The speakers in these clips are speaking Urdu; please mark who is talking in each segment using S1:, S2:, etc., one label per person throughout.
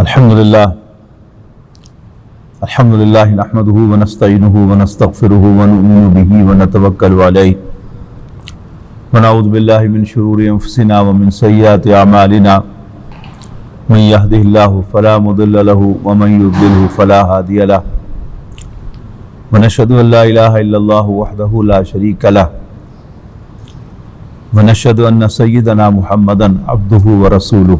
S1: الحمد لله نحمده ونستعينه ونستغفره ونؤمن به ونتوكل عليه ونعوذ بالله من شرور أنفسنا ومن سيئات أعمالنا من يهده الله فلا مضل له ومن يضلله فلا هادي له ونشهد أن لا إله إلا الله وحده لا شريك له ونشهد أن سيدنا محمدا عبده ورسوله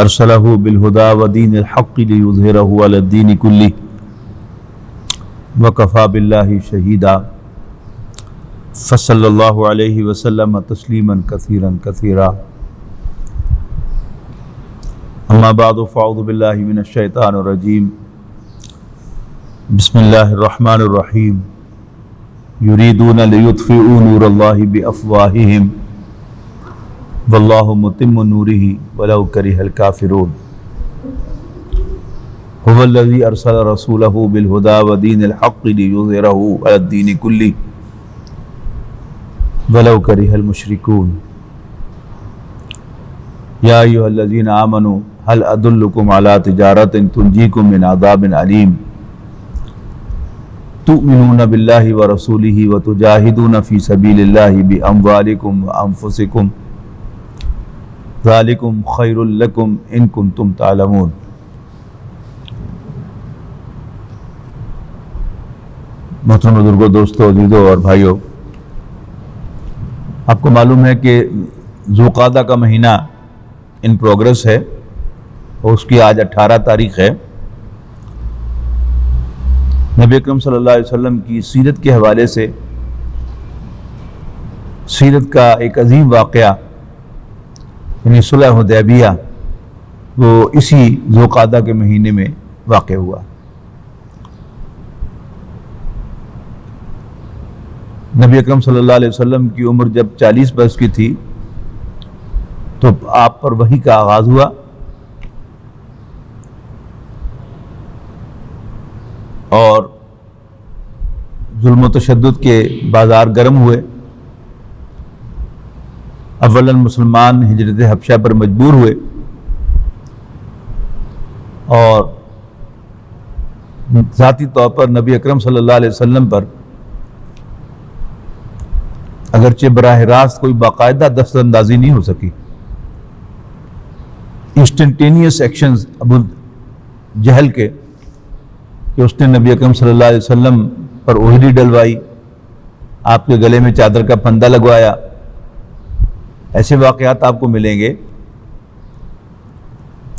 S1: ارسلہ بالہدی ودین الحق لیظہرہ علی الدین کلہ وکفی باللہ شہیدا فصلی اللہ علیہ وسلم تسلیما کثیرا کثیرا اما بعد فاعوذ باللہ من الشیطان الرجیم بسم اللہ الرحمن الرحیم یریدون لیطفئوا نور اللہ بافواہہم واللہ متم نورہ ولو کرہ الکافرون هو الذی ارسل رسولہ بالہدی ودین الحق لیظہرہ علی الدین کلہ ولو کرہ المشرکون یا ایھا الذین آمنوا هل ادلکم علی تجارۃ تنجیکم من عذاب علیم تؤمنون باللہ ورسولہ وتجاہدون فی سبیل اللہ باموالکم وانفسکم ذالکم خیر لکم ان کنتم تعلمون۔ محترم بزرگوں، دوستوں، عزیزوں اور بھائیوں، آپ کو معلوم ہے کہ ذوالقعدہ کا مہینہ ان پروگرس ہے اور اس کی آج 18 تاریخ ہے۔ نبی اکرم صلی اللہ علیہ وسلم کی سیرت کے حوالے سے سیرت کا ایک عظیم واقعہ یعنی صلح حدیبیہ وہ اسی ذوالقعدہ کے مہینے میں واقع ہوا۔ نبی اکرم صلی اللہ علیہ وسلم کی عمر جب 40 برس کی تھی تو آپ پر وحی کا آغاز ہوا اور ظلم و تشدد کے بازار گرم ہوئے۔ اولاً مسلمان ہجرت حبشہ پر مجبور ہوئے اور ذاتی طور پر نبی اکرم صلی اللہ علیہ وسلم پر اگرچہ براہ راست کوئی باقاعدہ دست اندازی نہیں ہو سکی، انسٹنٹینیس ایکشنز ابو جہل کے کہ اس نے نبی اکرم صلی اللہ علیہ وسلم پر اوہری ڈلوائی، آپ کے گلے میں چادر کا پھندا لگوایا، ایسے واقعات آپ کو ملیں گے،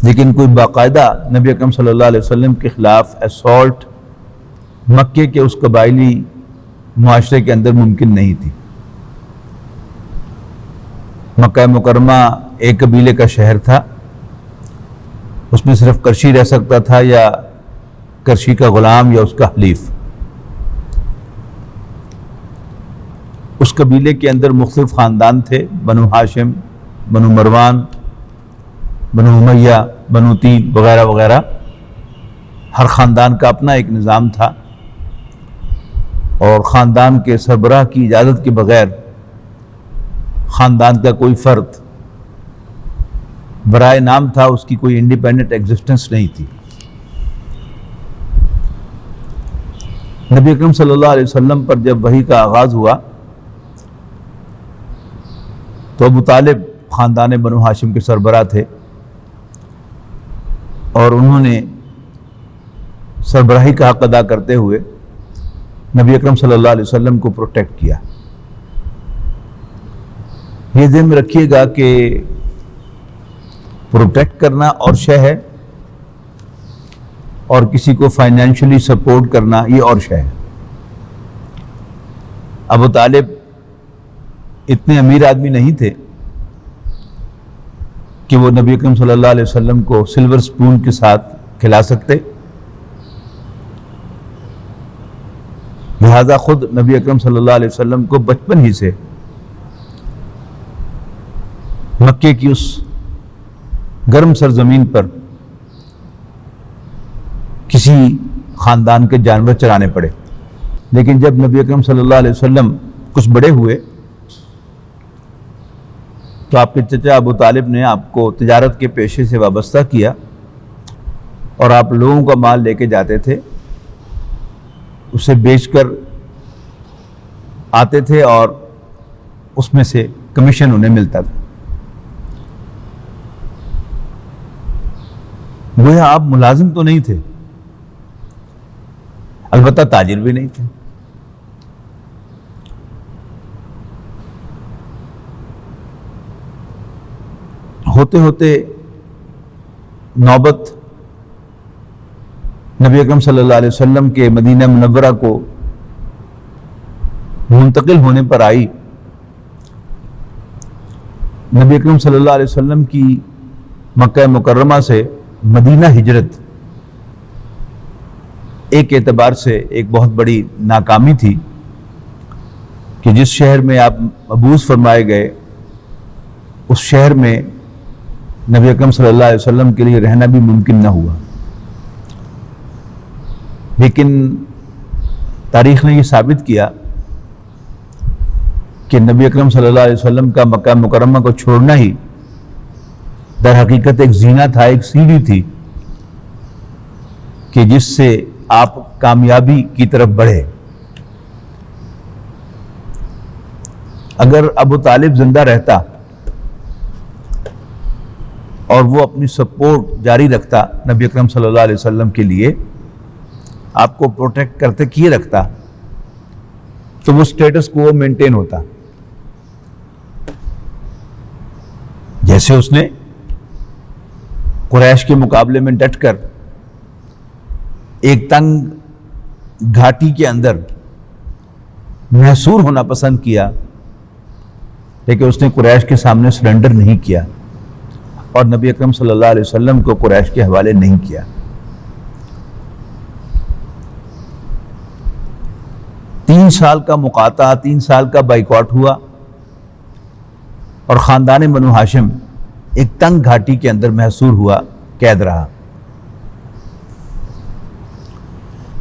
S1: لیکن کوئی باقاعدہ نبی اکرم صلی اللہ علیہ وسلم کے خلاف اسالٹ مکے کے اس قبائلی معاشرے کے اندر ممکن نہیں تھی۔ مکہ مکرمہ ایک قبیلے کا شہر تھا، اس میں صرف کرشی رہ سکتا تھا یا کرشی کا غلام یا اس کا حلیف۔ اس قبیلے کے اندر مختلف خاندان تھے، بنو ہاشم، بنو مروان، بنو امیہ، بنو تیم وغیرہ وغیرہ۔ ہر خاندان کا اپنا ایک نظام تھا اور خاندان کے سربراہ کی اجازت کے بغیر خاندان کا کوئی فرد برائے نام تھا، اس کی کوئی انڈیپینڈنٹ ایگزسٹنس نہیں تھی۔ نبی اکرم صلی اللہ علیہ وسلم پر جب وحی کا آغاز ہوا تو ابو طالب خاندان بنو ہاشم کے سربراہ تھے اور انہوں نے سربراہی کا حق ادا کرتے ہوئے نبی اکرم صلی اللہ علیہ وسلم کو پروٹیکٹ کیا۔ یہ ذہن میں رکھیے گا کہ پروٹیکٹ کرنا اور شے ہے اور کسی کو فائنینشلی سپورٹ کرنا یہ اور شے ہے۔ ابو طالب اتنے امیر آدمی نہیں تھے کہ وہ نبی اکرم صلی اللہ علیہ وسلم کو سلور سپون کے ساتھ کھلا سکتے، لہذا خود نبی اکرم صلی اللہ علیہ وسلم کو بچپن ہی سے مکے کی اس گرم سرزمین پر کسی خاندان کے جانور چرانے پڑے۔ لیکن جب نبی اکرم صلی اللہ علیہ وسلم کچھ بڑے ہوئے تو آپ کے چچا ابو طالب نے آپ کو تجارت کے پیشے سے وابستہ کیا اور آپ لوگوں کا مال لے کے جاتے تھے، اسے بیچ کر آتے تھے اور اس میں سے کمیشن انہیں ملتا تھا۔ گویا آپ ملازم تو نہیں تھے، البتہ تاجر بھی نہیں تھے۔ ہوتے ہوتے نوبت نبی اکرم صلی اللہ علیہ وسلم کے مدینہ منورہ کو منتقل ہونے پر آئی۔ نبی اکرم صلی اللہ علیہ وسلم کی مکہ مکرمہ سے مدینہ ہجرت ایک اعتبار سے ایک بہت بڑی ناکامی تھی کہ جس شہر میں آپ مبعوث فرمائے گئے اس شہر میں نبی اکرم صلی اللہ علیہ وسلم کے لیے رہنا بھی ممکن نہ ہوا۔ لیکن تاریخ نے یہ ثابت کیا کہ نبی اکرم صلی اللہ علیہ وسلم کا مکہ مکرمہ کو چھوڑنا ہی در حقیقت ایک زینہ تھا، ایک سیڑھی تھی کہ جس سے آپ کامیابی کی طرف بڑھے۔ اگر ابو طالب زندہ رہتا اور وہ اپنی سپورٹ جاری رکھتا نبی اکرم صلی اللہ علیہ وسلم کے لیے، آپ کو پروٹیکٹ کرتے کیے رکھتا، تو وہ سٹیٹس کو مینٹین ہوتا۔ جیسے اس نے قریش کے مقابلے میں ڈٹ کر ایک تنگ گھاٹی کے اندر محصور ہونا پسند کیا، لیکن اس نے قریش کے سامنے سرنڈر نہیں کیا اور نبی اکرم صلی اللہ علیہ وسلم کو قریش کے حوالے نہیں کیا۔ 3 سال کا مقاطعہ، 3 سال کا بائیکاٹ ہوا اور خاندان بنو ہاشم ایک تنگ گھاٹی کے اندر محصور ہوا، قید رہا۔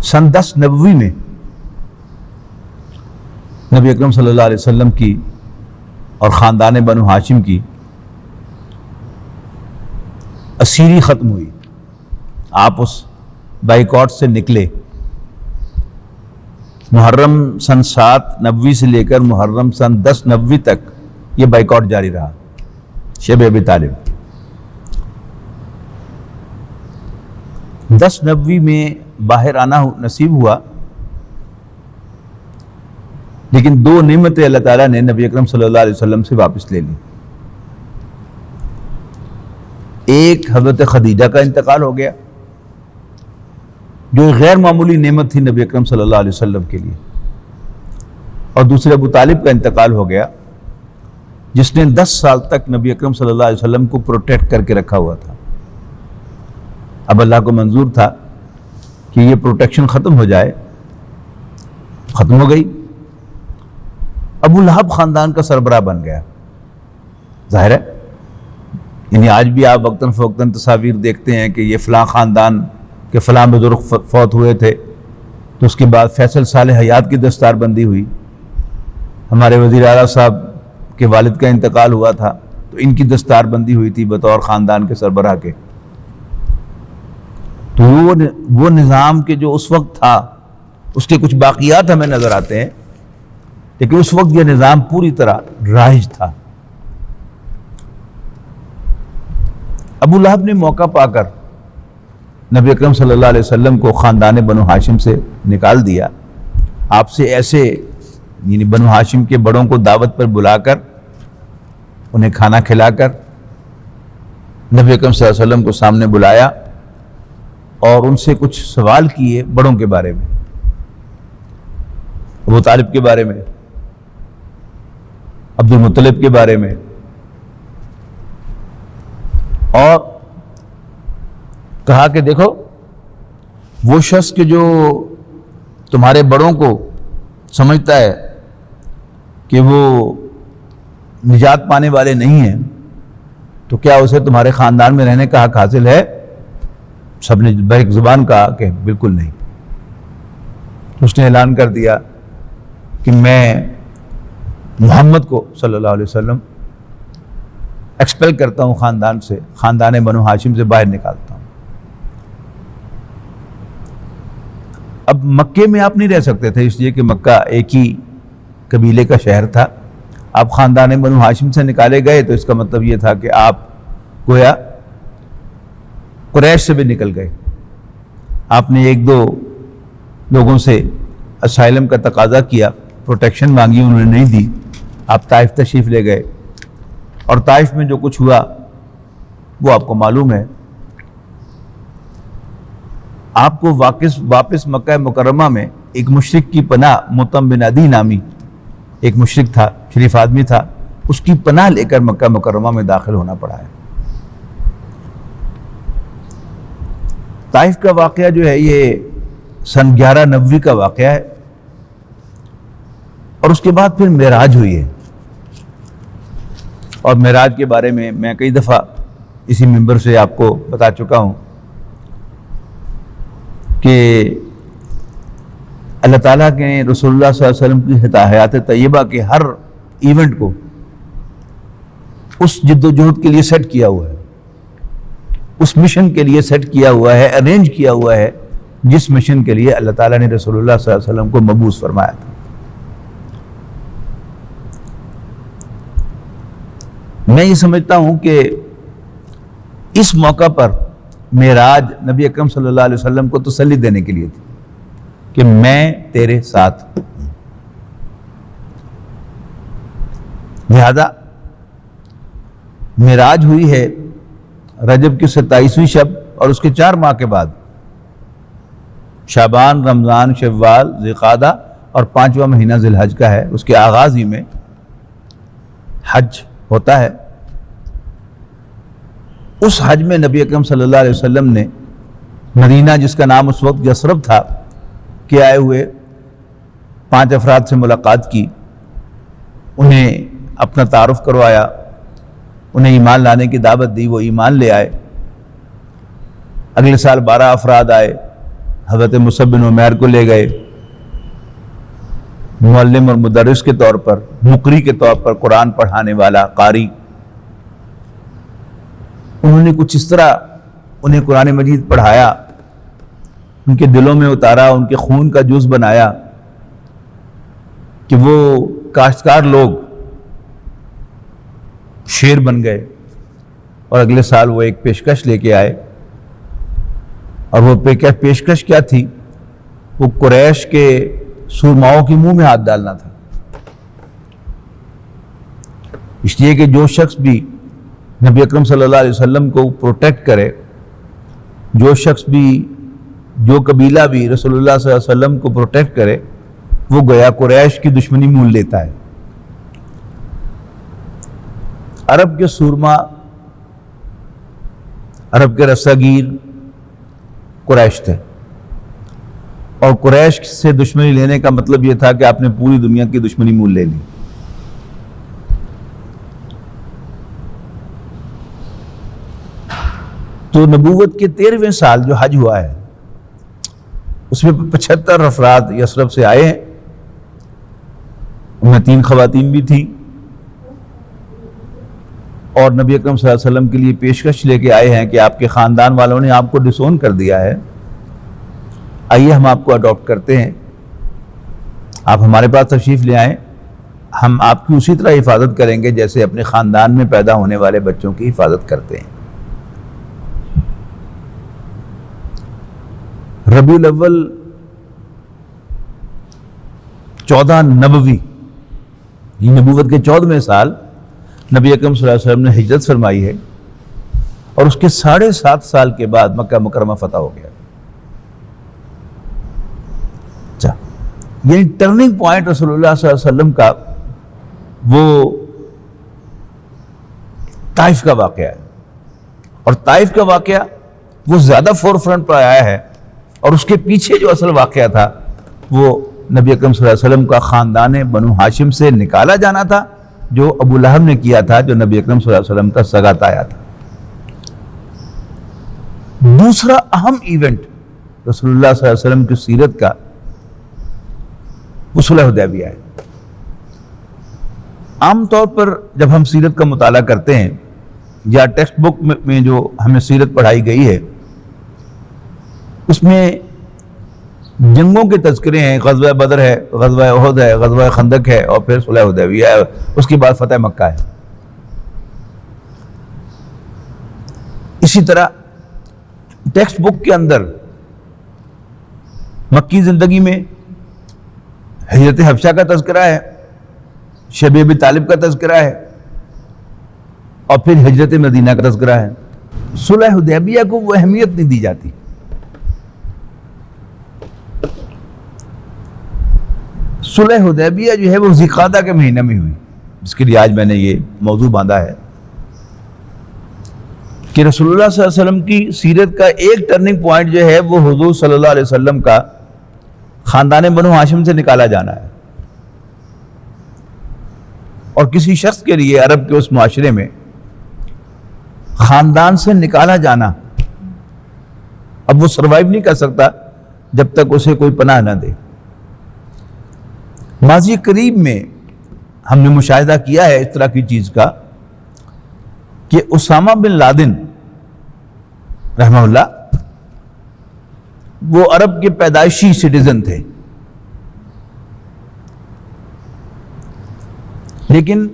S1: سن 10 نبوی میں نبی اکرم صلی اللہ علیہ وسلم کی اور خاندان بنو ہاشم کی اسیری ختم ہوئی۔ آپ اس بائیکاٹ سے نکلے۔ محرم سن 7 نبوی سے لے کر محرم سن 10 نبوی تک یہ بائیکاٹ جاری رہا، شب ابی طالب۔ 10 نبوی میں باہر آنا نصیب ہوا، لیکن 2 نعمتیں اللہ تعالیٰ نے نبی اکرم صلی اللہ علیہ وسلم سے واپس لے لی۔ ایک حضرت خدیجہ کا انتقال ہو گیا، جو ایک غیر معمولی نعمت تھی نبی اکرم صلی اللہ علیہ وسلم کے لیے، اور دوسرے ابو طالب کا انتقال ہو گیا، جس نے 10 سال تک نبی اکرم صلی اللہ علیہ وسلم کو پروٹیکٹ کر کے رکھا ہوا تھا۔ اب اللہ کو منظور تھا کہ یہ پروٹیکشن ختم ہو جائے، ختم ہو گئی۔ ابو لہب خاندان کا سربراہ بن گیا۔ ظاہر ہے، یعنی آج بھی آپ وقتاً فوقتاً تصاویر دیکھتے ہیں کہ یہ فلاں خاندان کے فلاں بزرگ فوت ہوئے تھے، تو اس کے بعد فیصل صالح حیات کی دستار بندی ہوئی، ہمارے وزیر اعلیٰ صاحب کے والد کا انتقال ہوا تھا تو ان کی دستار بندی ہوئی تھی بطور خاندان کے سربراہ کے۔ تو وہ نظام کے جو اس وقت تھا اس کے کچھ باقیات ہمیں نظر آتے ہیں، لیکن اس وقت یہ نظام پوری طرح رائج تھا۔ ابو لہب نے موقع پا کر نبی اکرم صلی اللہ علیہ وسلم کو خاندان بنو ہاشم سے نکال دیا۔ آپ سے ایسے یعنی بنو ہاشم کے بڑوں کو دعوت پر بلا کر انہیں کھانا کھلا کر نبی اکرم صلی اللہ علیہ وسلم کو سامنے بلایا اور ان سے کچھ سوال کیے بڑوں کے بارے میں، ابو طالب کے بارے میں، عبد المطلب کے بارے میں، اور کہا کہ دیکھو وہ شخص کہ جو تمہارے بڑوں کو سمجھتا ہے کہ وہ نجات پانے والے نہیں ہیں، تو کیا اسے تمہارے خاندان میں رہنے کا حق حاصل ہے؟ سب نے بریک زبان کہا کہ بالکل نہیں۔ اس نے اعلان کر دیا کہ میں محمد کو صلی اللہ علیہ وسلم ایکسپیل کرتا ہوں خاندان سے، خاندان بنو ہاشم سے باہر نکالتا ہوں۔ اب مکے میں آپ نہیں رہ سکتے تھے، اس لیے کہ مکہ ایک ہی قبیلے کا شہر تھا۔ آپ خاندان بنو ہاشم سے نکالے گئے تو اس کا مطلب یہ تھا کہ آپ گویا قریش سے بھی نکل گئے۔ آپ نے ایک دو لوگوں سے اسائلم کا تقاضا کیا، پروٹیکشن مانگی، انہوں نے نہیں دی، آپ طائف تشریف لے گئے، اور طائف میں جو کچھ ہوا وہ آپ کو معلوم ہے۔ آپ کو واپس مکہ مکرمہ میں ایک مشرک کی پناہ، مطعم بن عدی نامی ایک مشرک تھا، شریف آدمی تھا، اس کی پناہ لے کر مکہ مکرمہ میں داخل ہونا پڑا ہے۔ طائف کا واقعہ جو ہے یہ سن 1190 کا واقعہ ہے، اور اس کے بعد پھر معراج ہوئی ہے۔ اور معراج کے بارے میں کئی دفعہ اسی منبر سے آپ کو بتا چکا ہوں کہ اللہ تعالیٰ کے رسول اللہ صلی اللہ علیہ وسلم کی حیات طیبہ کے ہر ایونٹ کو اس جد و جہد کے لیے سیٹ کیا ہوا ہے، اس مشن کے لیے سیٹ کیا ہوا ہے، ارینج کیا ہوا ہے، جس مشن کے لیے اللہ تعالیٰ نے رسول اللہ صلی اللہ علیہ وسلم کو مبعوث فرمایا تھا۔ میں یہ سمجھتا ہوں کہ اس موقع پر معراج نبی اکرم صلی اللہ علیہ وسلم کو تسلی دینے کے لیے تھی کہ میں تیرے ساتھ ہوں۔ لہذا معراج ہوئی ہے رجب کی 27ویں شب، اور اس کے 4 ماہ کے بعد شعبان، رمضان، شوال، ذوالقعدہ اور 5واں مہینہ ذی الحج کا ہے، اس کے آغاز ہی میں حج ہوتا ہے۔ اس حج میں نبی اکرم صلی اللہ علیہ وسلم نے مدینہ، جس کا نام اس وقت یثرب تھا، کے آئے ہوئے 5 افراد سے ملاقات کی، انہیں اپنا تعارف کروایا، انہیں ایمان لانے کی دعوت دی، وہ ایمان لے آئے۔ اگلے سال 12 افراد آئے، حضرت مصعب بن عمیر کو لے گئے معلم اور مدرس کے طور پر، مقری کے طور پر، قرآن پڑھانے والا، قاری۔ انہوں نے کچھ اس طرح انہیں قرآن مجید پڑھایا، ان کے دلوں میں اتارا، ان کے خون کا جز بنایا کہ وہ کاشتکار لوگ شیر بن گئے۔ اور اگلے سال وہ ایک پیشکش لے کے آئے، اور وہ پیشکش کیا تھی؟ وہ قریش کے سورماؤں کے منہ میں ہاتھ ڈالنا تھا۔ اس لیے کہ جو شخص بھی نبی اکرم صلی اللہ علیہ وسلم کو پروٹیکٹ کرے، جو شخص بھی، جو قبیلہ بھی رسول اللہ صلی اللہ علیہ وسلم کو پروٹیکٹ کرے، وہ گویا قریش کی دشمنی مول لیتا ہے۔ عرب کے سورما، عرب کے رساگیر قریش تھے، اور قریش سے دشمنی لینے کا مطلب یہ تھا کہ آپ نے پوری دنیا کی دشمنی مول لے لی۔ تو نبوت کے 13ویں سال جو حج ہوا ہے، اس میں 75 افراد یثرب سے آئے ہیں، ان میں 3 خواتین بھی تھیں، اور نبی اکرم صلی اللہ علیہ وسلم کے لیے پیشکش لے کے آئے ہیں کہ آپ کے خاندان والوں نے آپ کو ڈسون کر دیا ہے، آئیے ہم آپ کو اڈاپٹ کرتے ہیں، آپ ہمارے پاس تشریف لے آئیں، ہم آپ کی اسی طرح حفاظت کریں گے جیسے اپنے خاندان میں پیدا ہونے والے بچوں کی حفاظت کرتے ہیں۔ ربیع الاول 14 نبوی، یہ نبوت کے 14ویں سال نبی اکرم صلی اللہ علیہ وسلم نے ہجرت فرمائی ہے، اور اس کے 7.5 سال کے بعد مکہ مکرمہ فتح ہو گیا۔ اچھا، یعنی ٹرننگ پوائنٹ رسول اللہ صلی اللہ علیہ وسلم کا وہ طائف کا واقعہ ہے، اور طائف کا واقعہ وہ زیادہ فور فرنٹ پر آیا ہے، اور اس کے پیچھے جو اصل واقعہ تھا وہ نبی اکرم صلی اللہ علیہ وسلم کا خاندان بنو ہاشم سے نکالا جانا تھا، جو ابو لہب نے کیا تھا، جو نبی اکرم صلی اللہ علیہ وسلم کا سگا تایا تھا۔ دوسرا اہم ایونٹ رسول اللہ صلی اللہ علیہ وسلم کی سیرت کا وہ صلح حدیبیہ ہے۔ عام طور پر جب ہم سیرت کا مطالعہ کرتے ہیں یا ٹیکسٹ بک میں جو ہمیں سیرت پڑھائی گئی ہے اس میں جنگوں کے تذکرے ہیں. غزوہ بدر ہے, غزوہ احد ہے, غزوہ خندق ہے, اور پھر صلح حدیبیہ ہے, اس کے بعد فتح مکہ ہے. اسی طرح ٹیکسٹ بک کے اندر مکی زندگی میں ہجرت حبشہ کا تذکرہ ہے, شیب ابی طالب کا تذکرہ ہے, اور پھر ہجرت مدینہ کا تذکرہ ہے. صلح حدیبیہ کو وہ اہمیت نہیں دی جاتی. صلح حدیبیہ جو ہے وہ ذی قعدہ کے مہینے میں ہوئی, جس کے لیے آج میں نے یہ موضوع باندھا ہے کہ رسول اللہ صلی اللہ علیہ وسلم کی سیرت کا ایک ٹرننگ پوائنٹ جو ہے وہ حضور صلی اللہ علیہ وسلم کا خاندان بنو ہاشم سے نکالا جانا ہے. اور کسی شخص کے لیے عرب کے اس معاشرے میں خاندان سے نکالا جانا, اب وہ سروائیو نہیں کر سکتا جب تک اسے کوئی پناہ نہ دے. ماضی قریب میں ہم نے مشاہدہ کیا ہے اس طرح کی چیز کا کہ اسامہ بن لادن رحمہ اللہ وہ عرب کے پیدائشی سٹیزن تھے, لیکن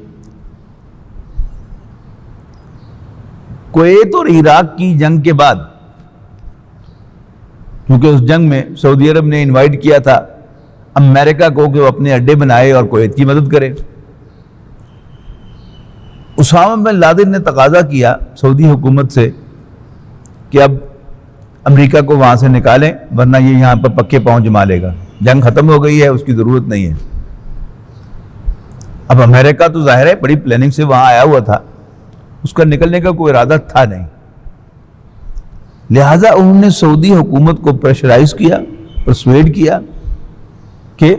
S1: کویت اور عراق کی جنگ کے بعد, کیونکہ اس جنگ میں سعودی عرب نے انوائٹ کیا تھا امریکہ کو کہ وہ اپنے اڈے بنائے اور کویت کی مدد کرے, اسامہ بن لادن نے تقاضا کیا سعودی حکومت سے کہ اب امریکہ کو وہاں سے نکالیں ورنہ یہ یہاں پر پکے پاؤں جما لے گا, جنگ ختم ہو گئی ہے, اس کی ضرورت نہیں ہے. اب امریکہ تو ظاہر ہے بڑی پلاننگ سے وہاں آیا ہوا تھا, اس کا نکلنے کا کوئی ارادہ تھا نہیں, لہٰذا انہوں نے سعودی حکومت کو پریشرائز کیا, پرسویڈ کیا کہ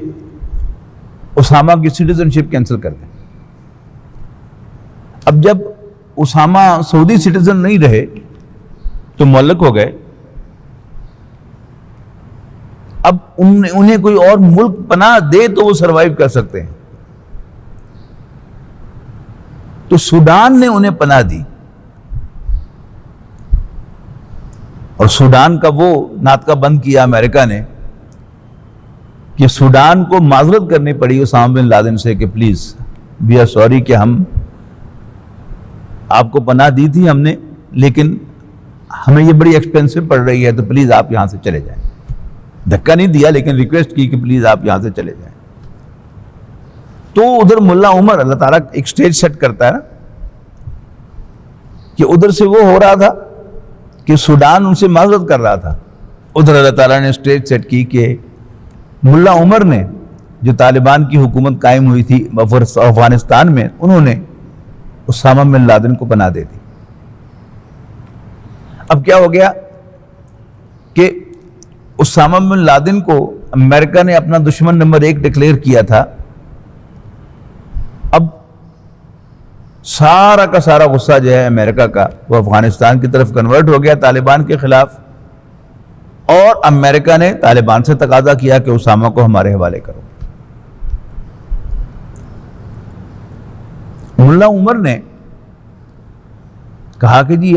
S1: اسامہ کی سٹیزن شپ کینسل کر دیں. اب جب اسامہ سعودی سٹیزن نہیں رہے تو معلق ہو گئے, اب انہیں کوئی اور ملک پناہ دے تو وہ سروائیو کر سکتے ہیں. تو سوڈان نے انہیں پناہ دی, اور سوڈان کا وہ ناطقہ بند کیا امریکہ نے کہ سوڈان کو معذرت کرنی پڑی اسامہ بن لادن سے کہ پلیز وی آر سوری کہ ہم آپ کو پناہ دی تھی ہم نے, لیکن ہمیں یہ بڑی ایکسپینسو پڑ رہی ہے, تو پلیز آپ یہاں سے چلے جائیں. دھکا نہیں دیا لیکن ریکویسٹ کی کہ پلیز آپ یہاں سے چلے جائیں. تو ادھر ملا عمر, اللہ تعالیٰ ایک سٹیج سیٹ کرتا ہے نا, کہ ادھر سے وہ ہو رہا تھا کہ سوڈان ان سے معذرت کر رہا تھا, ادھر اللہ تعالیٰ نے سٹیج سیٹ کی کہ ملا عمر نے جو طالبان کی حکومت قائم ہوئی تھی افغانستان میں, انہوں نے اسامہ بن لادن کو پناہ دے دی. اب کیا ہو گیا کہ اسامہ بن لادن کو امریکہ نے اپنا دشمن نمبر 1 ڈکلیئر کیا تھا. اب سارا کا سارا غصہ جو ہے امریکہ کا وہ افغانستان کی طرف کنورٹ ہو گیا طالبان کے خلاف, اور امریکہ نے طالبان سے تقاضا کیا کہ اسامہ کو ہمارے حوالے کرو. ملا عمر نے کہا کہ جی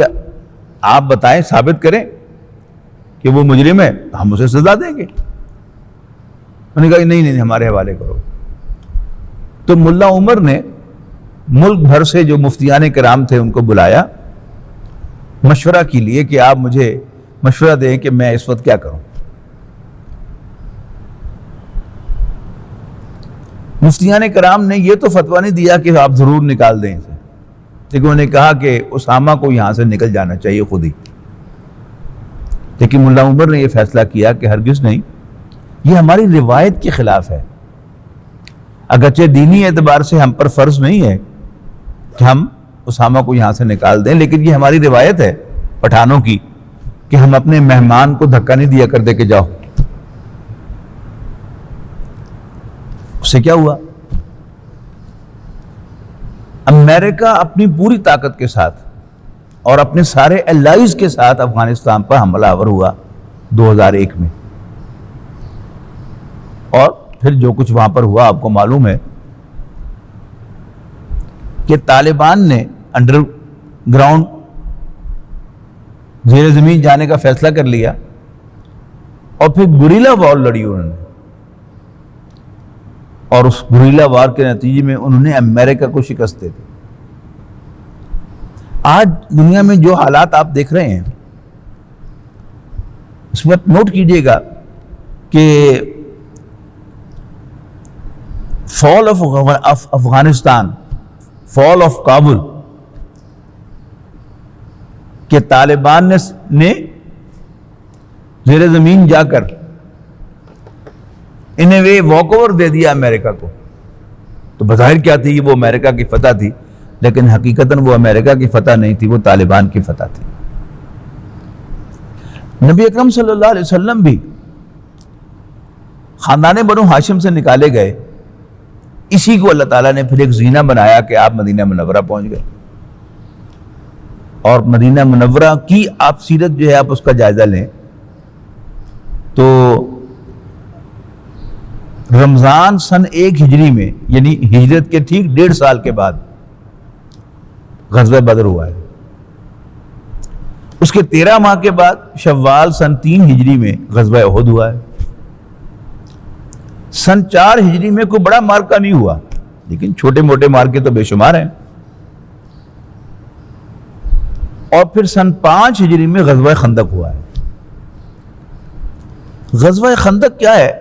S1: آپ بتائیں, ثابت کریں کہ وہ مجرم ہے, ہم اسے سزا دیں گے. انہوں نے کہا نہیں ہمارے حوالے کرو. تو ملا عمر نے ملک بھر سے جو مفتیان کرام تھے ان کو بلایا مشورہ کے لیے کہ آپ مجھے مشورہ دیں کہ میں اس وقت کیا کروں. مفتیان کرام نے یہ تو فتویٰ نہیں دیا کہ آپ ضرور نکال دیں اسے, لیکن انہوں نے کہا کہ اسامہ کو یہاں سے نکل جانا چاہیے خود ہی. لیکن ملا عمر نے یہ فیصلہ کیا کہ ہرگز نہیں, یہ ہماری روایت کے خلاف ہے. اگرچہ دینی اعتبار سے ہم پر فرض نہیں ہے کہ ہم اسامہ کو یہاں سے نکال دیں, لیکن یہ ہماری روایت ہے پٹھانوں کی کہ ہم اپنے مہمان کو دھکا نہیں دیا کرتے کہ جاؤ. اس سے کیا ہوا, امریکہ اپنی پوری طاقت کے ساتھ اور اپنے سارے الائز کے ساتھ افغانستان پر حملہ آور ہوا 2001 میں. اور پھر جو کچھ وہاں پر ہوا آپ کو معلوم ہے کہ طالبان نے انڈر گراؤنڈ زیر زمین جانے کا فیصلہ کر لیا اور پھر گوریلا وار لڑی انہوں نے، اور اس گوریلا وار کے نتیجے میں انہوں نے امریکہ کو شکست دے دی۔ آج دنیا میں جو حالات آپ دیکھ رہے ہیں اس میں نوٹ کیجئے گا کہ fall of Afghanistan, fall of Kabul کہ طالبان نے زیر زمین جا کر انہیں وہ واک اوور دے دیا امریکہ کو، تو بظاہر کیا تھی وہ امریکہ کی فتح تھی، لیکن حقیقتاً وہ امریکہ کی فتح نہیں تھی، وہ طالبان کی فتح تھی۔ نبی اکرم صلی اللہ علیہ وسلم بھی خاندان بنو ہاشم سے نکالے گئے، اسی کو اللہ تعالیٰ نے پھر ایک زینہ بنایا کہ آپ مدینہ منورہ پہنچ گئے، اور مدینہ منورہ کی آپ سیرت جو ہے آپ اس کا جائزہ لیں تو رمضان سن 1 ہجری میں، یعنی ہجرت کے ٹھیک 1.5 سال کے بعد غزوہ بدر ہوا ہے۔ اس کے 13 ماہ کے بعد شوال سن 3 ہجری میں غزوہ احد ہوا ہے۔ سن 4 ہجری میں کوئی بڑا مارکہ نہیں ہوا، لیکن چھوٹے موٹے مارکے تو بے شمار ہیں۔ اور پھر سن 5 ہجری میں غزوہ خندق ہوا ہے۔ غزوہ خندق کیا ہے؟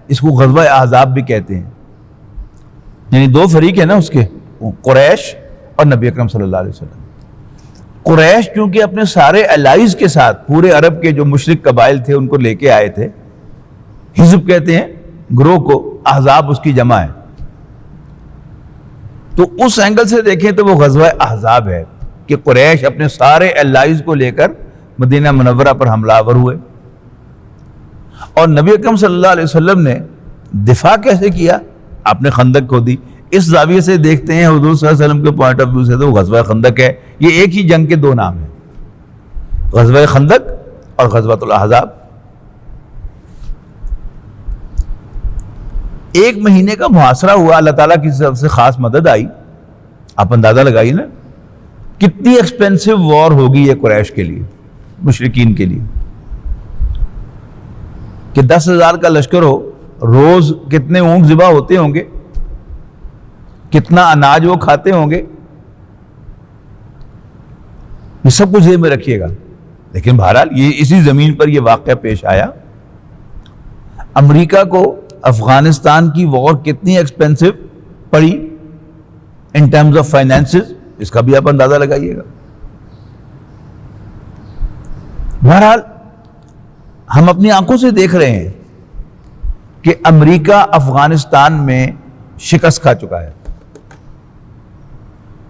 S1: اس کو غزوہ احزاب بھی کہتے ہیں، یعنی 2 فریق ہیں نا اس کے، قریش اور نبی اکرم صلی اللہ علیہ وسلم۔ قریش چونکہ اپنے سارے الائز کے ساتھ پورے عرب کے جو مشرک قبائل تھے ان کو لے کے آئے تھے، حزب کہتے ہیں گروہ کو، احزاب اس کی جمع ہے، تو اس اینگل سے دیکھیں تو وہ غزوہ احزاب ہے کہ قریش اپنے سارے الائز کو لے کر مدینہ منورہ پر حملہ آور ہوئے، اور نبی اکرم صلی اللہ علیہ وسلم نے دفاع کیسے کیا؟ آپ نے خندق کھودی۔ اس زاویے سے دیکھتے ہیں حضور صلی اللہ علیہ وسلم کے پوائنٹ آف ویو سے تو غزوہ خندق ہے، یہ ایک ہی جنگ کے 2 نام ہیں، غزوہ خندق اور غزوۃ الاحزاب۔ 1 مہینے کا محاصرہ ہوا، اللہ تعالیٰ کی طرف سے خاص مدد آئی۔ آپ اندازہ لگائیے نا کتنی ایکسپینسو وار ہوگی یہ قریش کے لیے، مشرکین کے لیے، کہ 10,000 کا لشکر ہو، روز کتنے اونٹ ذبح ہوتے ہوں گے، کتنا اناج وہ کھاتے ہوں گے، یہ سب کچھ ذہن میں رکھیے گا۔ لیکن بہرحال یہ اسی زمین پر یہ واقعہ پیش آیا۔ امریکہ کو افغانستان کی وار کتنی ایکسپینسو پڑی ان ٹرمز آف فائنینسز، اس کا بھی آپ اندازہ لگائیے گا۔ بہرحال ہم اپنی آنکھوں سے دیکھ رہے ہیں کہ امریکہ افغانستان میں شکست کھا چکا ہے،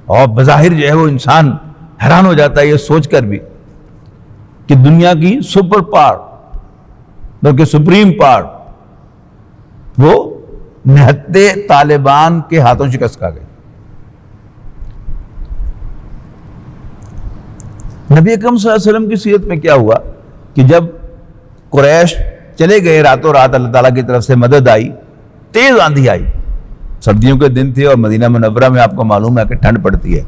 S1: اور بظاہر جو ہے وہ انسان حیران ہو جاتا ہے یہ سوچ کر بھی کہ دنیا کی سپر پاور، بلکہ سپریم پاور، وہ نہتے طالبان کے ہاتھوں شکست کھا گئے۔ نبی اکرم صلی اللہ علیہ وسلم کی سیرت میں کیا ہوا کہ جب قریش چلے گئے، راتوں رات اللہ تعالیٰ کی طرف سے مدد آئی، تیز آندھی آئی، سردیوں کے دن تھے اور مدینہ منورہ میں آپ کو معلوم ہے کہ ٹھنڈ پڑتی ہے،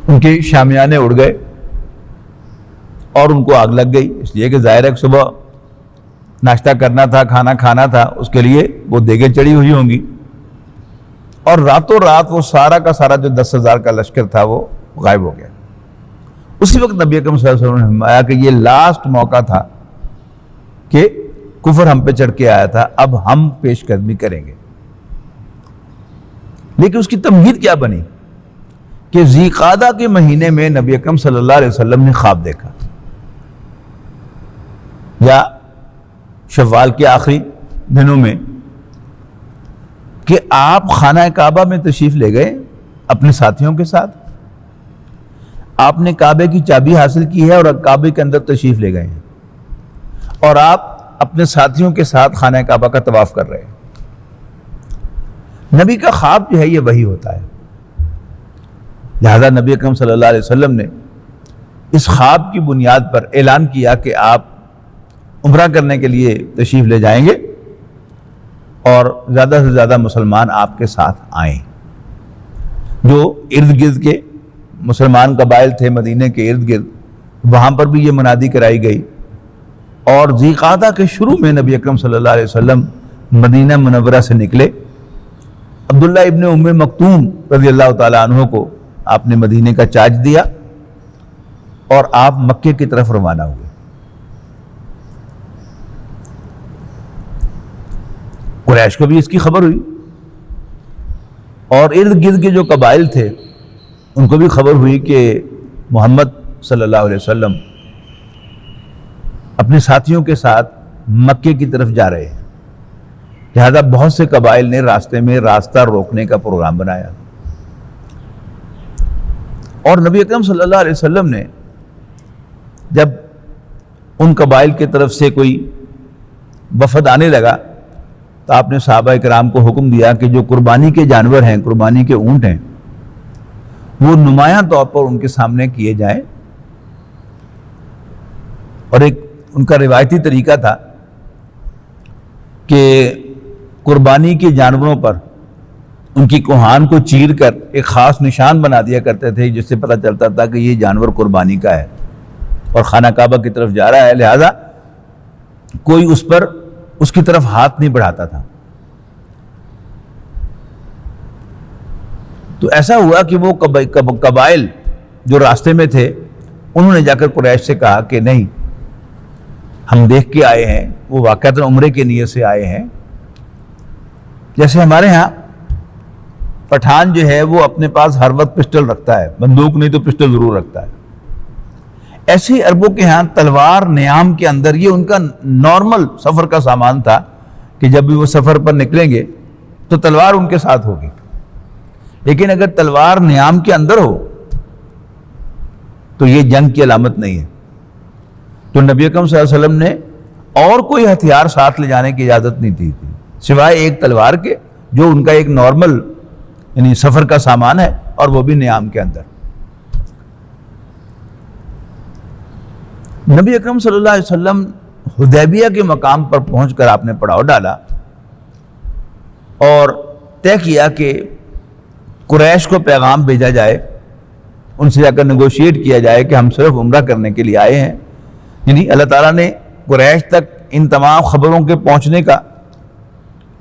S1: ان کے شامیانے اڑ گئے اور ان کو آگ لگ گئی، اس لیے کہ ظاہر ہے کہ صبح ناشتہ کرنا تھا، کھانا کھانا تھا، اس کے لیے وہ دیگیں چڑھی ہوئی ہوں گی، اور راتوں رات وہ سارا کا سارا جو 10,000 کا لشکر تھا وہ غائب ہو گیا۔ اسی وقت نبی اکرم صلی اللہ علیہ وسلم نے فرمایا کہ یہ لاسٹ موقع تھا کہ کفر ہم پہ چڑھ کے آیا تھا، اب ہم پیش قدمی کریں گے۔ لیکن اس کی تمہید کیا بنی کہ ذی قعدہ کے مہینے میں نبی اکرم صلی اللہ علیہ وسلم نے خواب دیکھا، یا شوال کے آخری دنوں میں، کہ آپ خانہ کعبہ میں تشریف لے گئے اپنے ساتھیوں کے ساتھ، آپ نے کعبے کی چابی حاصل کی ہے اور کعبے کے اندر تشریف لے گئے ہیں، اور آپ اپنے ساتھیوں کے ساتھ خانہ کعبہ کا طواف کر رہے ہیں۔ نبی کا خواب جو ہے یہ وہی ہوتا ہے، لہذا نبی اکرم صلی اللہ علیہ وسلم نے اس خواب کی بنیاد پر اعلان کیا کہ آپ عمرہ کرنے کے لیے تشریف لے جائیں گے اور زیادہ سے زیادہ مسلمان آپ کے ساتھ آئیں، جو ارد گرد کے مسلمان قبائل تھے مدینے کے ارد گرد، وہاں پر بھی یہ منادی کرائی گئی، اور ذی قعدہ کے شروع میں نبی اکرم صلی اللہ علیہ وسلم مدینہ منورہ سے نکلے۔ عبداللہ ابن ام مکتوم رضی اللہ تعالیٰ عنہ کو آپ نے مدینے کا چارج دیا اور آپ مکے کی طرف روانہ ہوئے۔ قریش کو بھی اس کی خبر ہوئی، اور ارد گرد کے جو قبائل تھے ان کو بھی خبر ہوئی کہ محمد صلی اللہ علیہ وسلم اپنے ساتھیوں کے ساتھ مکے کی طرف جا رہے ہیں، لہذا بہت سے قبائل نے راستے میں راستہ روکنے کا پروگرام بنایا، اور نبی اکرم صلی اللہ علیہ وسلم نے جب ان قبائل کی طرف سے کوئی وفد آنے لگا تو آپ نے صحابہ کرام کو حکم دیا کہ جو قربانی کے جانور ہیں، قربانی کے اونٹ ہیں، وہ نمایاں طور پر ان کے سامنے کیے جائیں، اور ایک ان کا روایتی طریقہ تھا کہ قربانی کے جانوروں پر ان کی کوہان کو چیر کر ایک خاص نشان بنا دیا کرتے تھے، جس سے پتہ چلتا تھا کہ یہ جانور قربانی کا ہے اور خانہ کعبہ کی طرف جا رہا ہے، لہذا کوئی اس کی طرف ہاتھ نہیں بڑھاتا تھا۔ تو ایسا ہوا کہ وہ قبائل جو راستے میں تھے انہوں نے جا کر قریش سے کہا کہ نہیں، ہم دیکھ کے آئے ہیں، وہ واقعتاً عمرے کے نیت سے آئے ہیں، جیسے ہمارے ہاں پٹھان جو ہے وہ اپنے پاس ہر وقت پسٹل رکھتا ہے، بندوق نہیں تو پسٹل ضرور رکھتا ہے، ایسے ہی عربوں کے ہاں تلوار نیام کے اندر یہ ان کا نارمل سفر کا سامان تھا کہ جب بھی وہ سفر پر نکلیں گے تو تلوار ان کے ساتھ ہوگی، لیکن اگر تلوار نیام کے اندر ہو تو یہ جنگ کی علامت نہیں ہے۔ تو نبی اکرم صلی اللہ علیہ وسلم نے اور کوئی ہتھیار ساتھ لے جانے کی اجازت نہیں دی تھی سوائے ایک تلوار کے، جو ان کا ایک نارمل یعنی سفر کا سامان ہے، اور وہ بھی نیام کے اندر۔ نبی اکرم صلی اللہ علیہ وسلم حدیبیہ کے مقام پر پہنچ کر آپ نے پڑاؤ ڈالا اور طے کیا کہ قریش کو پیغام بھیجا جائے، ان سے جا کر نیگوشیٹ کیا جائے کہ ہم صرف عمرہ کرنے کے لیے آئے ہیں، یعنی اللہ تعالیٰ نے قریش تک ان تمام خبروں کے پہنچنے کا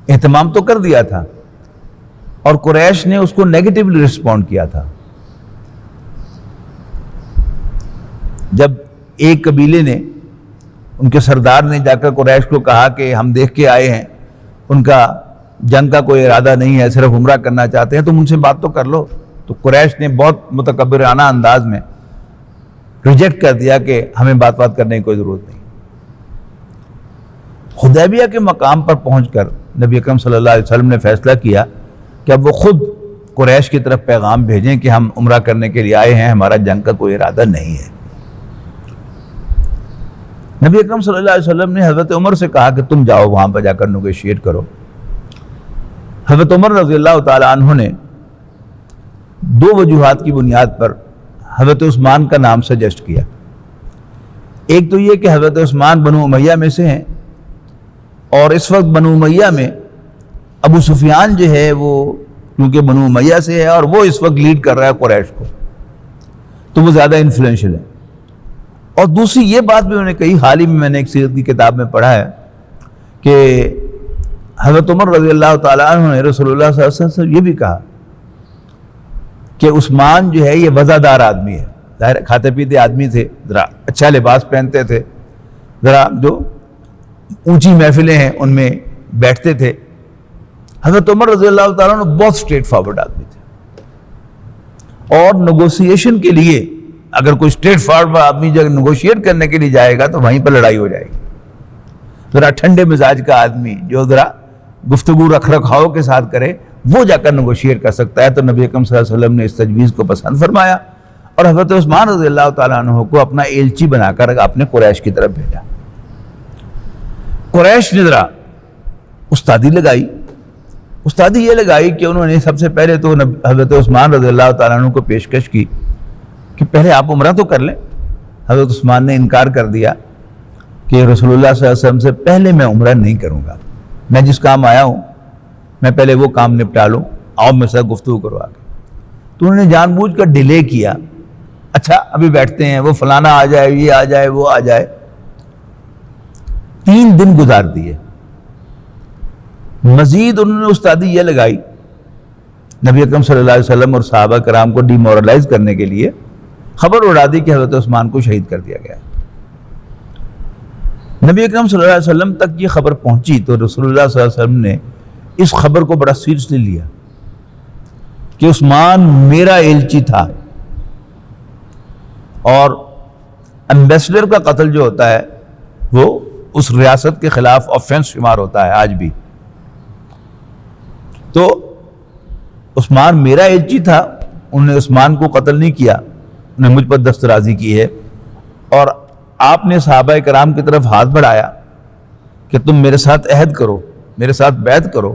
S1: اہتمام تو کر دیا تھا، اور قریش نے اس کو نیگیٹیولی رسپونڈ کیا تھا۔ جب ایک قبیلے نے، ان کے سردار نے جا کر قریش کو کہا کہ ہم دیکھ کے آئے ہیں، ان کا جنگ کا کوئی ارادہ نہیں ہے، صرف عمرہ کرنا چاہتے ہیں، تم ان سے بات تو کر لو، تو قریش نے بہت متکبرانہ انداز میں ریجیکٹ کر دیا کہ ہمیں بات کرنے کی کوئی ضرورت نہیں۔ حدیبیہ کے مقام پر پہنچ کر نبی اکرم صلی اللہ علیہ وسلم نے فیصلہ کیا کہ اب وہ خود قریش کی طرف پیغام بھیجیں کہ ہم عمرہ کرنے کے لیے آئے ہیں، ہمارا جنگ کا کوئی ارادہ نہیں ہے۔ نبی اکرم صلی اللہ علیہ وسلم نے حضرت عمر سے کہا کہ تم جاؤ وہاں پر جا کر نیگوشیٹ کرو۔ حضرت عمر رضی اللہ تعالیٰ عنہ نے دو وجوہات کی بنیاد پر حضرت عثمان کا نام سجیسٹ کیا۔ ایک تو یہ کہ حضرت عثمان بنو امیہ میں سے ہیں، اور اس وقت بنو امیہ میں ابو سفیان جو ہے وہ کیونکہ بنو امیہ سے ہے اور وہ اس وقت لیڈ کر رہا ہے قریش کو، تو وہ زیادہ انفلوئنشل ہے۔ اور دوسری یہ بات بھی انہوں نے کہی، حال ہی میں نے ایک سیرت کی کتاب میں پڑھا ہے کہ حضرت عمر رضی اللہ تعالیٰ عنہ نے رسول اللہ صلی اللہ علیہ وسلم سے یہ بھی کہا کہ عثمان جو ہے یہ وزادار آدمی ہے، ظاہر کھاتے پیتے آدمی تھے، ذرا اچھا لباس پہنتے تھے، ذرا جو اونچی محفلیں ہیں ان میں بیٹھتے تھے۔ حضرت عمر رضی اللہ تعالیٰ عنہ بہت اسٹریٹ فارورڈ آدمی تھے، اور نیگوسیشن کے لیے اگر کوئی اسٹریٹ فارورڈ آدمی جب نیگوشیٹ کرنے کے لیے جائے گا تو وہیں پر لڑائی ہو جائے گی۔ ذرا ٹھنڈے مزاج کا آدمی جو ذرا گفتگو رکھ رکھاؤ کے ساتھ کرے، وہ جا کر نیگوشیٹ کر سکتا ہے۔ تو نبی اکرم صلی اللہ علیہ وسلم نے اس تجویز کو پسند فرمایا اور حضرت عثمان رضی اللہ تعالیٰ عنہ کو اپنا ایلچی بنا کر اپنے قریش کی طرف بھیجا۔ قریش نے ذرا استادی لگائی، استادی یہ لگائی کہ انہوں نے سب سے پہلے تو حضرت عثمان رضی اللہ تعالیٰ عنہ کو پیشکش کی کہ پہلے آپ عمرہ تو کر لیں۔ حضرت عثمان نے انکار کر دیا کہ رسول اللہ صلی اللہ علیہ وسلم سے پہلے میں عمرہ نہیں کروں گا، میں جس کام آیا ہوں میں پہلے وہ کام نپٹا لوں، آؤ میرے ساتھ گفتگو کرو آگے۔ تو انہوں نے جان بوجھ کر ڈیلے کیا، اچھا ابھی بیٹھتے ہیں، وہ فلانا آ جائے، یہ آ جائے، وہ آ جائے. 3 دن گزار دیے. مزید انہوں نے استادی یہ لگائی نبی اکرم صلی اللہ علیہ وسلم اور صحابہ کرام کو ڈی مورلائز کرنے کے لیے، خبر اڑا دی کہ حضرت عثمان کو شہید کر دیا گیا. نبی اکرم صلی اللہ علیہ وسلم تک یہ خبر پہنچی تو رسول اللہ صلی اللہ علیہ وسلم نے اس خبر کو بڑا سیریسلی لیا کہ عثمان میرا ایلچی تھا، اور ایمبیسڈر کا قتل جو ہوتا ہے وہ اس ریاست کے خلاف آفینس شمار ہوتا ہے آج بھی. تو عثمان میرا ایلچی تھا، انہوں نے عثمان کو قتل نہیں کیا، انہوں نے مجھ پر دسترازی کی ہے. اور آپ نے صحابہ کرام کی طرف ہاتھ بڑھایا کہ تم میرے ساتھ عہد کرو، میرے ساتھ بیعت کرو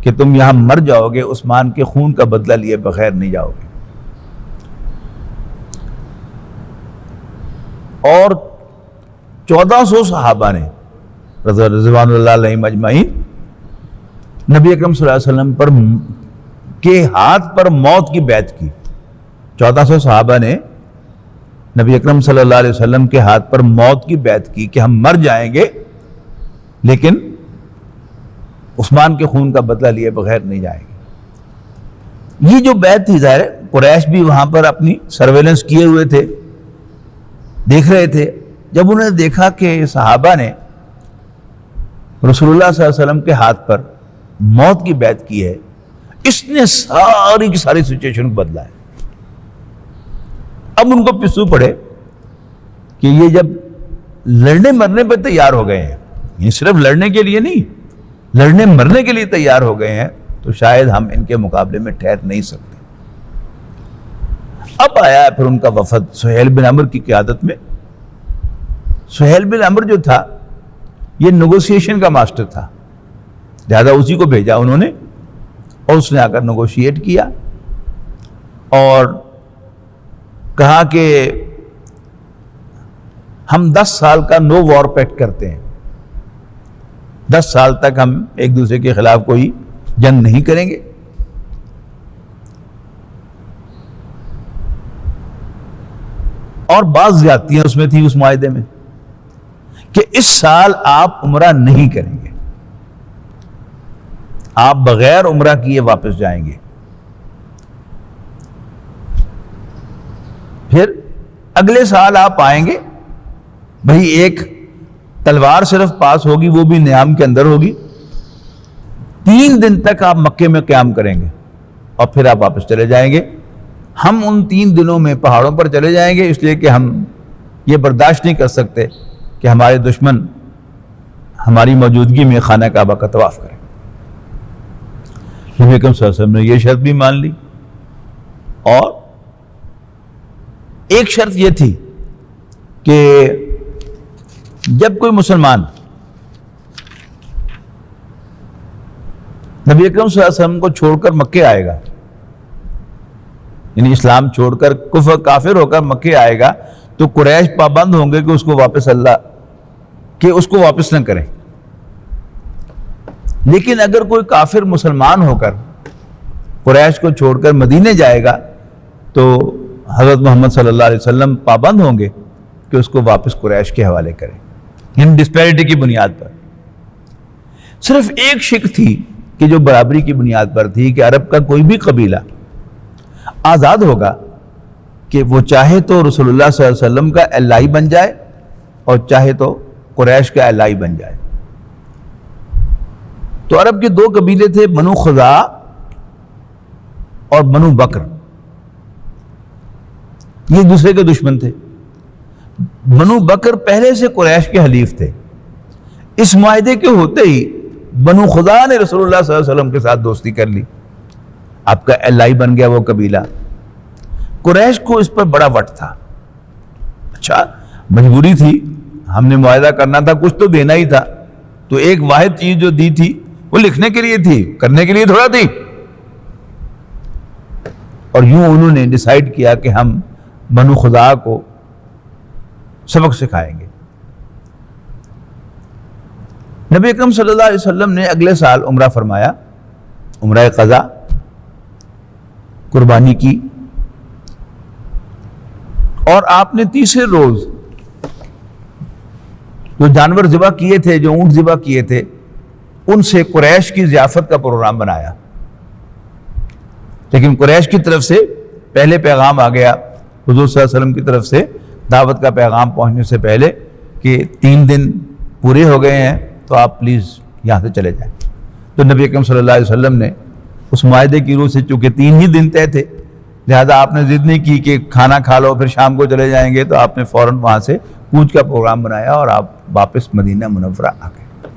S1: کہ تم یہاں مر جاؤ گے، عثمان کے خون کا بدلہ لیے بغیر نہیں جاؤ گے. اور 1400 صحابہ نے رضوان اللہ علیہم اجمعین نبی اکرم صلی اللہ علیہ وسلم پر کے ہاتھ پر موت کی بیعت کی. 1400 صحابہ نے نبی اکرم صلی اللہ علیہ وسلم کے ہاتھ پر موت کی بیعت کی کہ ہم مر جائیں گے لیکن عثمان کے خون کا بدلہ لیے بغیر نہیں جائیں گے. یہ جو بیعت تھی، ظاہر قریش بھی وہاں پر اپنی سرویلنس کیے ہوئے تھے، دیکھ رہے تھے. جب انہوں نے دیکھا کہ صحابہ نے رسول اللہ صلی اللہ علیہ وسلم کے ہاتھ پر موت کی بیعت کی ہے، اس نے ساری کی ساری سچویشن کو بدلا ہے. اب ان کو پسو پڑے کہ یہ جب لڑنے مرنے پہ تیار ہو گئے ہیں، یہ صرف لڑنے کے لیے نہیں، لڑنے مرنے کے لیے تیار ہو گئے ہیں، تو شاید ہم ان کے مقابلے میں ٹھہر نہیں سکتے. اب آیا پھر ان کا وفد سہیل بن عمرو کی قیادت میں. سہیل بن عمرو جو تھا یہ نیگوسیشن کا ماسٹر تھا، لہذا اسی کو بھیجا انہوں نے، اور اس نے آ کر نیگوشیٹ کیا اور کہا کہ ہم 10 سال کا نو وار پیکٹ کرتے ہیں، 10 سال تک ہم ایک دوسرے کے خلاف کوئی جنگ نہیں کریں گے. اور بعض زیادتیاں اس میں تھی اس معاہدے میں کہ اس سال آپ عمرہ نہیں کریں گے، آپ بغیر عمرہ کیے واپس جائیں گے. پھر اگلے سال آپ آئیں گے، بھئی ایک تلوار صرف پاس ہوگی، وہ بھی نیام کے اندر ہوگی. 3 دن تک آپ مکے میں قیام کریں گے اور پھر آپ واپس چلے جائیں گے. ہم ان 3 دنوں میں پہاڑوں پر چلے جائیں گے، اس لیے کہ ہم یہ برداشت نہیں کر سکتے کہ ہمارے دشمن ہماری موجودگی میں خانہ کعبہ کا طواف کریں. نبی اکرم صلی اللہ علیہ وسلم نے یہ شرط بھی مان لی. اور ایک شرط یہ تھی کہ جب کوئی مسلمان نبی اکرم صلی اللہ علیہ وسلم کو چھوڑ کر مکے آئے گا، یعنی اسلام چھوڑ کر کفر کافر ہو کر مکے آئے گا، تو قریش پابند ہوں گے کہ اس کو واپس نہ کریں. لیکن اگر کوئی کافر مسلمان ہو کر قریش کو چھوڑ کر مدینے جائے گا تو حضرت محمد صلی اللہ علیہ وسلم پابند ہوں گے کہ اس کو واپس قریش کے حوالے کریں، یعنی ڈسپیرٹی کی بنیاد پر. صرف ایک شک تھی کہ جو برابری کی بنیاد پر تھی کہ عرب کا کوئی بھی قبیلہ آزاد ہوگا کہ وہ چاہے تو رسول اللہ صلی اللہ علیہ وسلم کا الائی بن جائے اور چاہے تو قریش کا الائی بن جائے. تو عرب کے 2 قبیلے تھے، بنو خزاع اور بنو بکر. یہ ایک دوسرے کے دشمن تھے. بنو بکر پہلے سے قریش کے حلیف تھے. اس معاہدے کے ہوتے ہی بنو خزاع نے رسول اللہ صلی اللہ علیہ وسلم کے ساتھ دوستی کر لی، آپ کا الائی بن گیا وہ قبیلہ. قریش کو اس پر بڑا وٹ تھا. اچھا مجبوری تھی، ہم نے معاہدہ کرنا تھا، کچھ تو دینا ہی تھا. تو ایک واحد چیز جو دی تھی وہ لکھنے کے لیے تھی، کرنے کے لیے تھوڑا تھی. اور یوں انہوں نے ڈیسائیڈ کیا کہ ہم بنو خزاع کو سبق سکھائیں گے. نبی اکرم صلی اللہ علیہ وسلم نے اگلے سال عمرہ فرمایا، عمرہ قضا. قربانی کی، اور آپ نے تیسرے روز جو جانور ذبح کیے تھے، جو اونٹ ذبح کیے تھے، ان سے قریش کی ضیافت کا پروگرام بنایا. لیکن قریش کی طرف سے پہلے پیغام آ گیا حضور صلی اللہ علیہ وسلم کی طرف سے، دعوت کا پیغام پہنچنے سے پہلے، کہ 3 دن پورے ہو گئے ہیں تو آپ پلیز یہاں سے چلے جائیں. تو نبی اکرم صلی اللہ علیہ وسلم نے اس معاہدے کی روح سے، چونکہ 3 ہی دن طے تھے، لہذا آپ نے ضد نہیں کی کہ کھانا کھا لو پھر شام کو چلے جائیں گے، تو آپ نے فوراً وہاں سے کوچ کا پروگرام بنایا اور آپ واپس مدینہ منورہ آ گئے.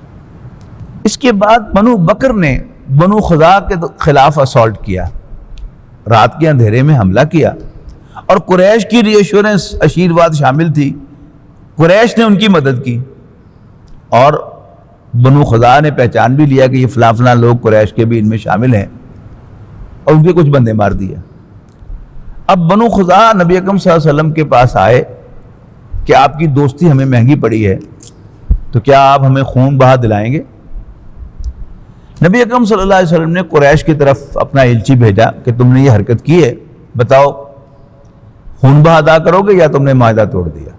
S1: اس کے بعد بنو بکر نے بنو خزاع کے خلاف اسالٹ کیا، رات کے اندھیرے میں حملہ کیا، اور قریش کی ری ایشورنس آشیرواد شامل تھی. قریش نے ان کی مدد کی، اور بنو خزاع نے پہچان بھی لیا کہ یہ فلاں فلاں لوگ قریش کے بھی ان میں شامل ہیں، اور ان کے کچھ بندے مار دیا. اب بنو خزاع نبی اکرم صلی اللہ علیہ وسلم کے پاس آئے کہ آپ کی دوستی ہمیں مہنگی پڑی ہے، تو کیا آپ ہمیں خون بہا دلائیں گے؟ نبی اکرم صلی اللہ علیہ وسلم نے قریش کی طرف اپنا ایلچی بھیجا کہ تم نے یہ حرکت کی ہے، بتاؤ خون بہا ادا کرو گے یا تم نے معاہدہ توڑ دیا؟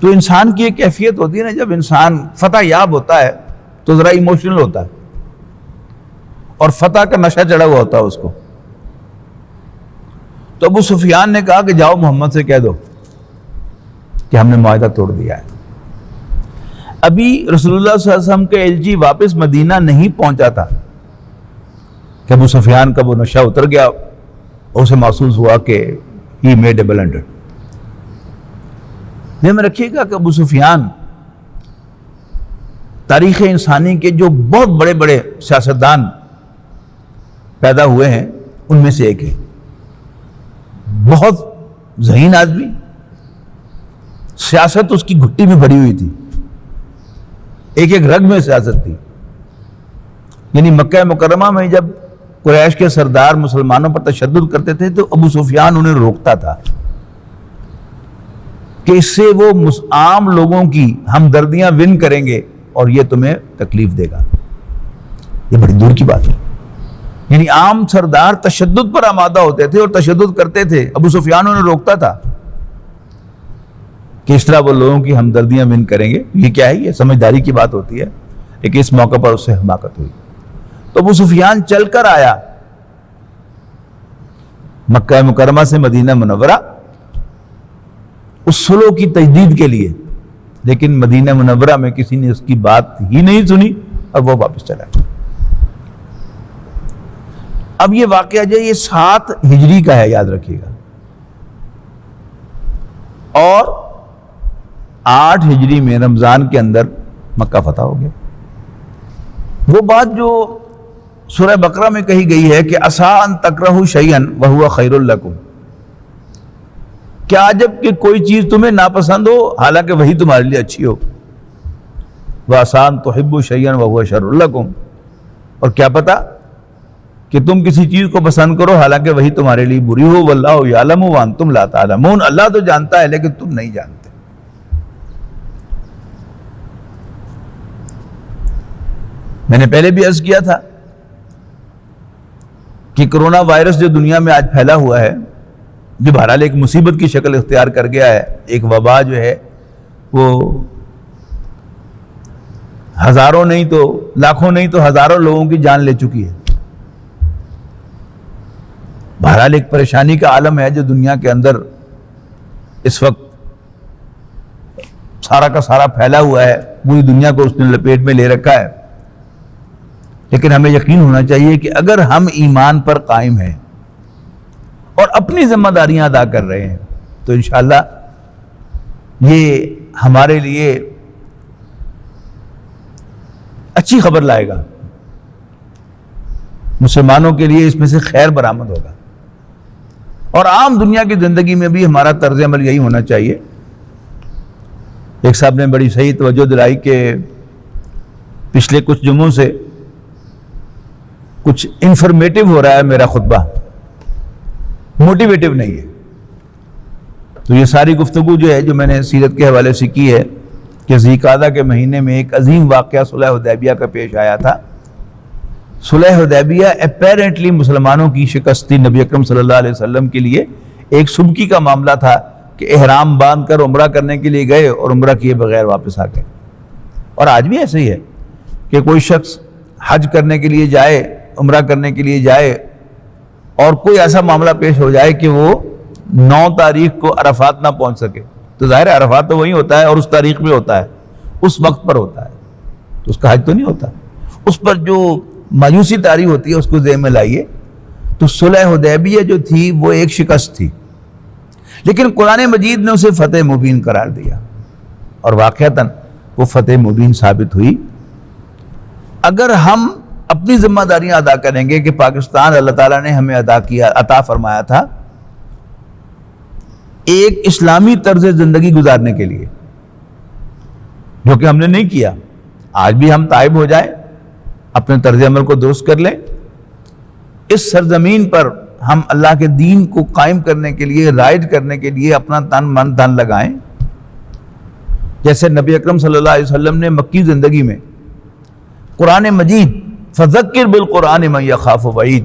S1: تو انسان کی ایک کیفیت ہوتی ہے نا، جب انسان فتح یاب ہوتا ہے تو ذرا ایموشنل ہوتا ہے، اور فتح کا نشہ چڑھا ہوا ہوتا ہے اس کو. تو ابو سفیان نے کہا کہ جاؤ محمد سے کہہ دو کہ ہم نے معاہدہ توڑ دیا ہے. ابھی رسول اللہ صلی اللہ علیہ وسلم کے ایلچی واپس مدینہ نہیں پہنچا تھا کہ ابو سفیان کا وہ نشہ اتر گیا، اور اسے محسوس ہوا کہ ہی میڈ اے بلنڈر. ذہن میں رکھیے گا کہ ابو سفیان تاریخ انسانی کے جو بہت بڑے بڑے سیاستدان پیدا ہوئے ہیں ان میں سے ایک ہے. بہت ذہین آدمی، سیاست اس کی گھٹی میں بھری ہوئی تھی، ایک ایک رگ میں سیاست تھی. یعنی مکہ مکرمہ میں جب قریش کے سردار مسلمانوں پر تشدد کرتے تھے تو ابو سفیان انہیں روکتا تھا کہ اس سے وہ عام لوگوں کی ہمدردیاں ون کریں گے اور یہ تمہیں تکلیف دے گا. یہ بڑی دور کی بات ہے. یعنی عام سردار تشدد پر آمادہ ہوتے تھے اور تشدد کرتے تھے، ابو سفیان انہیں روکتا تھا کہ اس طرح وہ لوگوں کی ہمدردیاں ون کریں گے. یہ کیا ہے؟ یہ سمجھداری کی بات ہوتی ہے، لیکن اس موقع پر اس سے حماقت ہوئی. تو ابو سفیان چل کر آیا مکہ مکرمہ سے مدینہ منورہ اس صلح کی تجدید کے لیے، لیکن مدینہ منورہ میں کسی نے اس کی بات ہی نہیں سنی اور وہ واپس چلا گیا. اب یہ واقعہ جو یہ 7 ہجری کا ہے، یاد رکھیے گا، اور 8 ہجری میں رمضان کے اندر مکہ فتح ہو گیا. وہ بات جو سورہ بقرہ میں کہی گئی ہے کہ عسیٰ ان تکرہوا شیئا وہو خیر لکم، کیا عجب کہ کوئی چیز تمہیں ناپسند ہو حالانکہ وہی تمہارے لیے اچھی ہو. وعسیٰ ان تحبوا شیئا وہو شر لکم، اور کیا پتا کہ تم کسی چیز کو پسند کرو حالانکہ وہی تمہارے لیے بری ہو. واللہ یعلم وانتم لا تعلمون، اللہ تو جانتا ہے لیکن تم نہیں جانتے. میں نے پہلے بھی عرض کیا تھا کہ کرونا وائرس جو دنیا میں آج پھیلا ہوا ہے، جو بہرحال ایک مصیبت کی شکل اختیار کر گیا ہے، ایک وبا جو ہے وہ ہزاروں نہیں تو لاکھوں نہیں تو ہزاروں لوگوں کی جان لے چکی ہے. بہرحال ایک پریشانی کا عالم ہے جو دنیا کے اندر اس وقت سارا کا سارا پھیلا ہوا ہے، پوری دنیا کو اس نے لپیٹ میں لے رکھا ہے. لیکن ہمیں یقین ہونا چاہیے کہ اگر ہم ایمان پر قائم ہیں اور اپنی ذمہ داریاں ادا کر رہے ہیں تو انشاءاللہ یہ ہمارے لیے اچھی خبر لائے گا، مسلمانوں کے لیے اس میں سے خیر برآمد ہوگا. اور عام دنیا کی زندگی میں بھی ہمارا طرز عمل یہی ہونا چاہیے. ایک صاحب نے بڑی صحیح توجہ دلائی کہ پچھلے کچھ جمعوں سے کچھ انفارمیٹو ہو رہا ہے میرا خطبہ، موٹیویٹو نہیں ہے. تو یہ ساری گفتگو جو ہے جو میں نے سیرت کے حوالے سے کی ہے کہ ذی قعدہ کے مہینے میں ایک عظیم واقعہ صلح حدیبیہ کا پیش آیا تھا. صلح حدیبیہ اپیرنٹلی مسلمانوں کی شکست تھی، نبی اکرم صلی اللہ علیہ وسلم کے لیے ایک سبکی کا معاملہ تھا کہ احرام باندھ کر عمرہ کرنے کے لیے گئے اور عمرہ کیے بغیر واپس آ گئے۔ اور آج بھی ایسے ہی ہے کہ کوئی شخص حج کرنے کے لیے جائے، عمرہ کرنے کے لیے جائے، اور کوئی ایسا معاملہ پیش ہو جائے کہ وہ 9 تاریخ کو عرفات نہ پہنچ سکے، تو ظاہر ہے عرفات تو وہی ہوتا ہے اور اس تاریخ میں ہوتا ہے، اس وقت پر ہوتا ہے، تو اس کا حج تو نہیں ہوتا۔ اس پر جو مایوسی طاری ہوتی ہے اس کو ذہن میں لائیے۔ تو صلح حدیبیہ جو تھی وہ ایک شکست تھی، لیکن قرآن مجید نے اسے فتح مبین قرار دیا، اور واقعتاً وہ فتح مبین ثابت ہوئی۔ اگر ہم اپنی ذمہ داریاں ادا کریں گے کہ پاکستان اللہ تعالیٰ نے ہمیں عطا فرمایا تھا ایک اسلامی طرز زندگی گزارنے کے لیے، جو کہ ہم نے نہیں کیا، آج بھی ہم تائب ہو جائیں، اپنے طرز عمل کو درست کر لیں، اس سرزمین پر ہم اللہ کے دین کو قائم کرنے کے لیے، رائج کرنے کے لیے اپنا تن من دھن لگائیں، جیسے نبی اکرم صلی اللہ علیہ وسلم نے مکی زندگی میں قرآن مجید فذکر بالقرآن من یخاف وعید،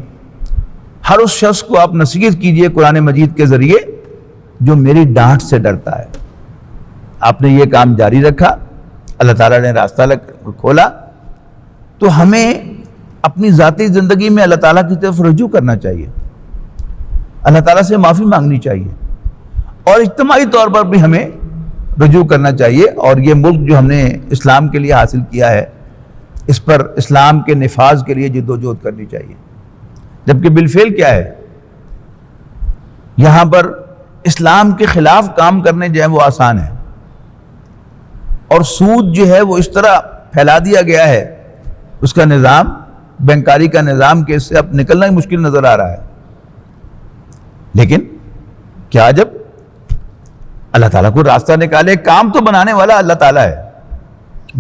S1: ہر اس شخص کو آپ نصیحت کیجئے قرآن مجید کے ذریعے جو میری ڈانٹ سے ڈرتا ہے۔ آپ نے یہ کام جاری رکھا، اللہ تعالیٰ نے راستہ کھولا، تو ہمیں اپنی ذاتی زندگی میں اللہ تعالیٰ کی طرف رجوع کرنا چاہیے، اللہ تعالیٰ سے معافی مانگنی چاہیے، اور اجتماعی طور پر بھی ہمیں رجوع کرنا چاہیے، اور یہ ملک جو ہم نے اسلام کے لیے حاصل کیا ہے اس پر اسلام کے نفاذ کے لیے جد و جہد کرنی چاہیے۔ جبکہ بالفعل کیا ہے، یہاں پر اسلام کے خلاف کام کرنے جو ہے وہ آسان ہے، اور سود جو ہے وہ اس طرح پھیلا دیا گیا ہے اس کا نظام، بینکاری کا نظام، کہ اس سے اب نکلنا ہی مشکل نظر آ رہا ہے۔ لیکن کیا جب اللہ تعالیٰ کو راستہ نکالے، کام تو بنانے والا اللہ تعالیٰ ہے،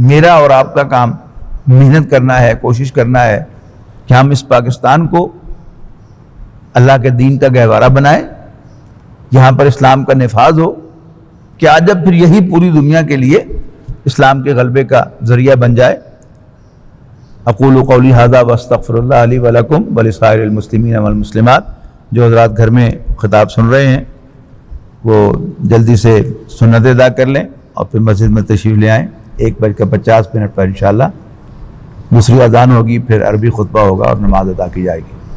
S1: میرا اور آپ کا کام محنت کرنا ہے، کوشش کرنا ہے کہ ہم اس پاکستان کو اللہ کے دین کا گہوارہ بنائیں، یہاں پر اسلام کا نفاذ ہو، کہ آج جب پھر یہی پوری دنیا کے لیے اسلام کے غلبے کا ذریعہ بن جائے۔ اقول قولی ھذا واستغفر اللہ لی ولکم ولسائر المسلمین والمسلمات۔ جو حضرات گھر میں خطاب سن رہے ہیں وہ جلدی سے سنت ادا کر لیں اور پھر مسجد میں تشریف لے آئیں، 1:50 پر انشاءاللہ دوسری اذان ہوگی، پھر عربی خطبہ ہوگا اور نماز ادا کی جائے گی۔